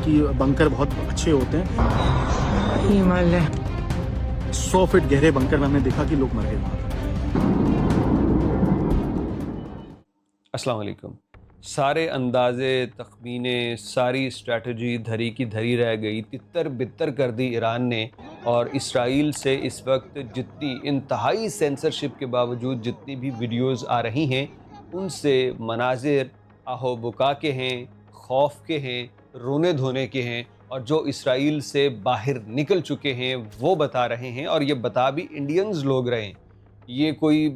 कि बंकर बहुत अच्छे होते हैं। हिमालय 100 फीट गहरे बंकर में हमने देखा कि लोग मर गए वहाँ पर। अस्सलाम वालेकुम। सारे अंदाज़े तखमीने सारी स्ट्रैटेजी धरी की धरी रह गई, तितर बितर कर दी ईरान ने। और इसराइल से इस वक्त जितनी इंतहाई सेंसरशिप के बावजूद जितनी भी वीडियोज़ आ रही हैं, उनसे मनाजिर आहो बुका के हैं, खौफ के हैं, रोने धोने के हैं। और जो इसराइल से बाहर निकल चुके हैं वो बता रहे हैं, और ये बता भी इंडियंस लोग रहे हैं। ये कोई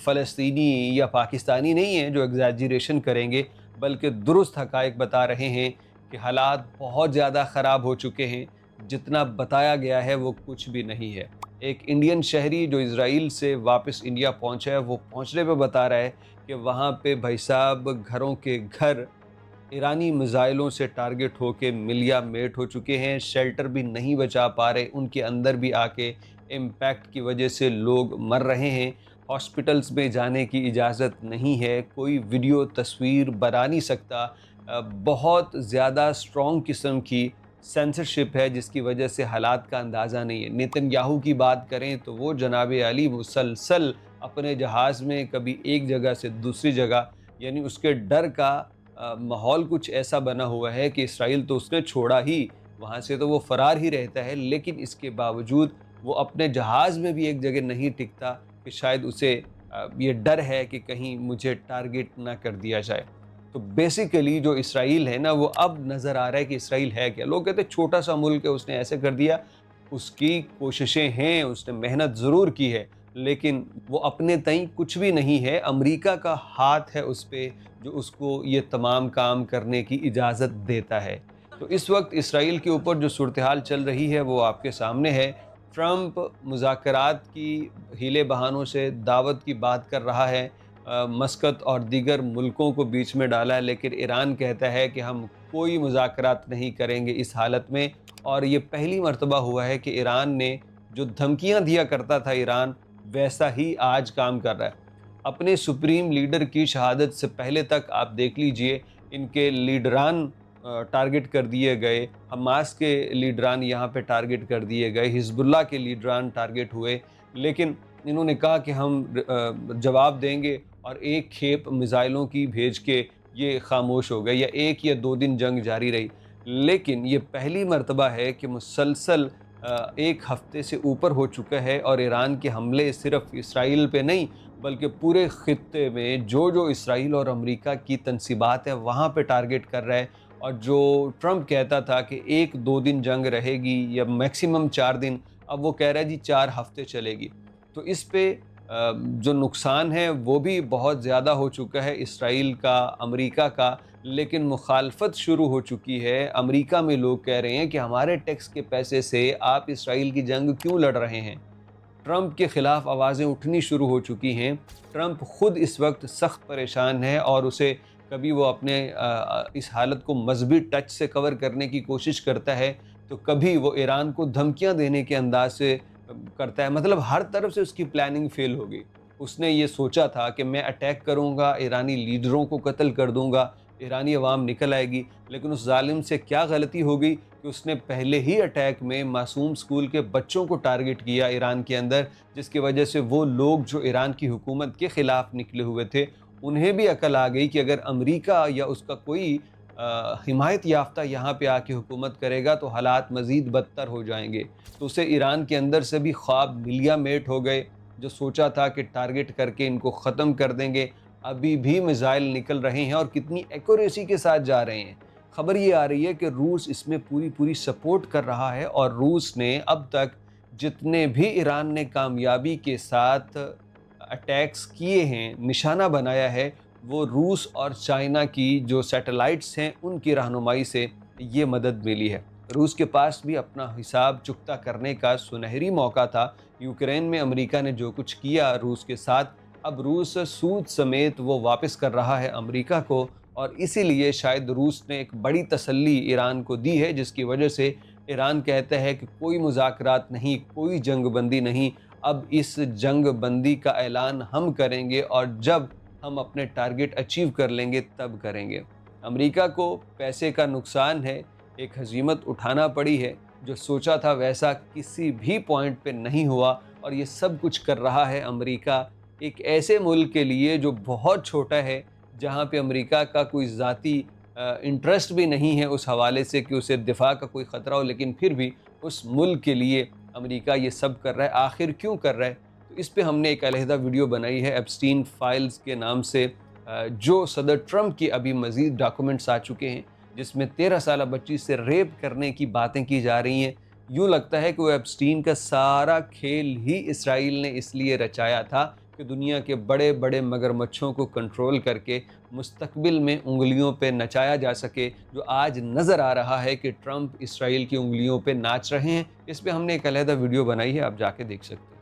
फ़लस्तीनी या पाकिस्तानी नहीं है जो एग्जैजरेशन करेंगे, बल्कि दुरुस्त हक़ाइक़ बता रहे हैं कि हालात बहुत ज़्यादा ख़राब हो चुके हैं। जितना बताया गया है वो कुछ भी नहीं है। एक इंडियन शहरी जो इज़राइल से वापस इंडिया पहुंचा है, वो पहुंचने पे बता रहा है कि वहाँ पे भाई साहब घरों के घर ईरानी मिज़ाइलों से टारगेट होके मिलिया मेट हो चुके हैं। शेल्टर भी नहीं बचा पा रहे, उनके अंदर भी आके इम्पैक्ट की वजह से लोग मर रहे हैं। हॉस्पिटल्स में जाने की इजाज़त नहीं है, कोई वीडियो तस्वीर बना नहीं सकता। बहुत ज़्यादा स्ट्रॉन्ग किस्म की सेंसरशिप है, जिसकी वजह से हालात का अंदाज़ा नहीं है। नेतन्याहू की बात करें तो वो जनाब अली मुसलसल अपने जहाज़ में कभी एक जगह से दूसरी जगह, यानी उसके डर का माहौल कुछ ऐसा बना हुआ है कि इसराइल तो उसने छोड़ा ही, वहाँ से तो वो फ़रार ही रहता है, लेकिन इसके बावजूद वो अपने जहाज़ में भी एक जगह नहीं टिकता कि शायद उसे ये डर है कि कहीं मुझे टारगेट ना कर दिया जाए। तो बेसिकली जो इसराइल है ना, वो अब नज़र आ रहा है कि इसराइल है क्या। लोग कहते हैं छोटा सा मुल्क है, उसने ऐसे कर दिया। उसकी कोशिशें हैं, उसने मेहनत ज़रूर की है, लेकिन वो अपने तई कुछ भी नहीं है। अमेरिका का हाथ है उस पे, जो उसको ये तमाम काम करने की इजाज़त देता है। तो इस वक्त इसराइल के ऊपर जो सूरत हाल चल रही है वो आपके सामने है। ट्रंप मुज़ाकरात की हीले बहानों से दावत की बात कर रहा है, मस्कत और दीगर मुल्कों को बीच में डाला है, लेकिन ईरान कहता है कि हम कोई मुज़ाकरात नहीं करेंगे इस हालत में। और ये पहली मर्तबा हुआ है कि ईरान ने जो धमकियां दिया करता था, ईरान वैसा ही आज काम कर रहा है। अपने सुप्रीम लीडर की शहादत से पहले तक आप देख लीजिए, इनके लीडरान टारगेट कर दिए गए, हमास के लीडरान यहाँ पे टारगेट कर दिए गए, हिजबुल्लाह के लीडरान टारगेट हुए, लेकिन इन्होंने कहा कि हम जवाब देंगे, और एक खेप मिज़ाइलों की भेज के ये खामोश हो गए, या एक या दो दिन जंग जारी रही। लेकिन ये पहली मर्तबा है कि मुसलसल एक हफ्ते से ऊपर हो चुका है, और ईरान के हमले सिर्फ इसराइल पे नहीं बल्कि पूरे खित्ते में जो जो इसराइल और अमेरिका की तनसीबात है वहाँ पे टारगेट कर रहा है। और जो ट्रंप कहता था कि एक दो दिन जंग रहेगी या मैक्सिमम 4 दिन, अब वो कह रहा है जी 4 हफ्ते चलेगी। तो इस पे जो नुकसान है वो भी बहुत ज़्यादा हो चुका है इसराइल का, अमेरिका का, लेकिन मुखालफत शुरू हो चुकी है। अमेरिका में लोग कह रहे हैं कि हमारे टैक्स के पैसे से आप इसराइल की जंग क्यों लड़ रहे हैं। ट्रंप के ख़िलाफ़ आवाज़ें उठनी शुरू हो चुकी हैं। ट्रंप ख़ुद इस वक्त सख्त परेशान है, और उसे कभी वो अपने इस हालत को मजहबी टच से कवर करने की कोशिश करता है, तो कभी वो ईरान को धमकियां देने के अंदाज से करता है। मतलब हर तरफ से उसकी प्लानिंग फेल हो गई। उसने ये सोचा था कि मैं अटैक करूंगा, ईरानी लीडरों को कत्ल कर दूंगा, ईरानी अवाम निकल आएगी, लेकिन उस जालिम से क्या गलती हो गई कि उसने पहले ही अटैक में मासूम स्कूल के बच्चों को टारगेट किया ईरान के अंदर, जिसकी वजह से वो लोग जो ईरान की हुकूमत के ख़िलाफ़ निकले हुए थे, उन्हें भी अकल आ गई कि अगर अमेरिका या उसका कोई हिमायत याफ्ता यहाँ पे आके हुकूमत करेगा तो हालात मज़ीद बदतर हो जाएंगे। तो उसे ईरान के अंदर से भी ख्वाब मिलिया मेट हो गए। जो सोचा था कि टारगेट करके इनको ख़त्म कर देंगे, अभी भी मिज़ाइल निकल रहे हैं और कितनी एक्यूरेसी के साथ जा रहे हैं। खबर ये आ रही है कि रूस इसमें पूरी पूरी सपोर्ट कर रहा है, और रूस ने अब तक जितने भी ईरान ने कामयाबी के साथ अटैक्स किए हैं, निशाना बनाया है, वो रूस और चाइना की जो सैटेलाइट्स हैं उनकी रहनुमाई से ये मदद मिली है। रूस के पास भी अपना हिसाब चुकता करने का सुनहरी मौका था। यूक्रेन में अमेरिका ने जो कुछ किया रूस के साथ, अब रूस सूद समेत वो वापस कर रहा है अमेरिका को, और इसीलिए शायद रूस ने एक बड़ी तसल्ली ईरान को दी है, जिसकी वजह से ईरान कहता है कि कोई मुज़ाकरात नहीं, कोई जंग बंदी नहीं, अब इस जंग बंदी का ऐलान हम करेंगे, और जब हम अपने टारगेट अचीव कर लेंगे तब करेंगे। अमेरिका को पैसे का नुकसान है, ایک ہزیمت اٹھانا پڑی ہے، جو سوچا تھا ویسا کسی بھی پوائنٹ پہ نہیں ہوا، اور یہ سب کچھ کر رہا ہے امریکہ ایک ایسے ملک کے لیے جو بہت چھوٹا ہے، جہاں پہ امریکہ کا کوئی ذاتی انٹرسٹ بھی نہیں ہے اس حوالے سے کہ اسے دفاع کا کوئی خطرہ ہو، لیکن پھر بھی اس ملک کے لیے امریکہ یہ سب کر رہا ہے۔ آخر کیوں کر رہا ہے؟ تو اس پہ ہم نے ایک علیحدہ ویڈیو بنائی ہے ایپسٹین فائلز کے نام سے، جو صدر ٹرمپ کی ابھی مزید ڈاکومنٹس آ چکے ہیں، جس میں 13 سالہ بچی سے ریپ کرنے کی باتیں کی جا رہی ہیں۔ یوں لگتا ہے کہ وہ ایپسٹین کا سارا کھیل ہی اسرائیل نے اس لیے رچایا تھا کہ دنیا کے بڑے بڑے مگرمچھوں کو کنٹرول کر کے مستقبل میں انگلیوں پہ نچایا جا سکے، جو آج نظر آ رہا ہے کہ ٹرمپ اسرائیل کی انگلیوں پہ ناچ رہے ہیں۔ اس پہ ہم نے ایک علیحدہ ویڈیو بنائی ہے، آپ جا کے دیکھ سکتے ہیں۔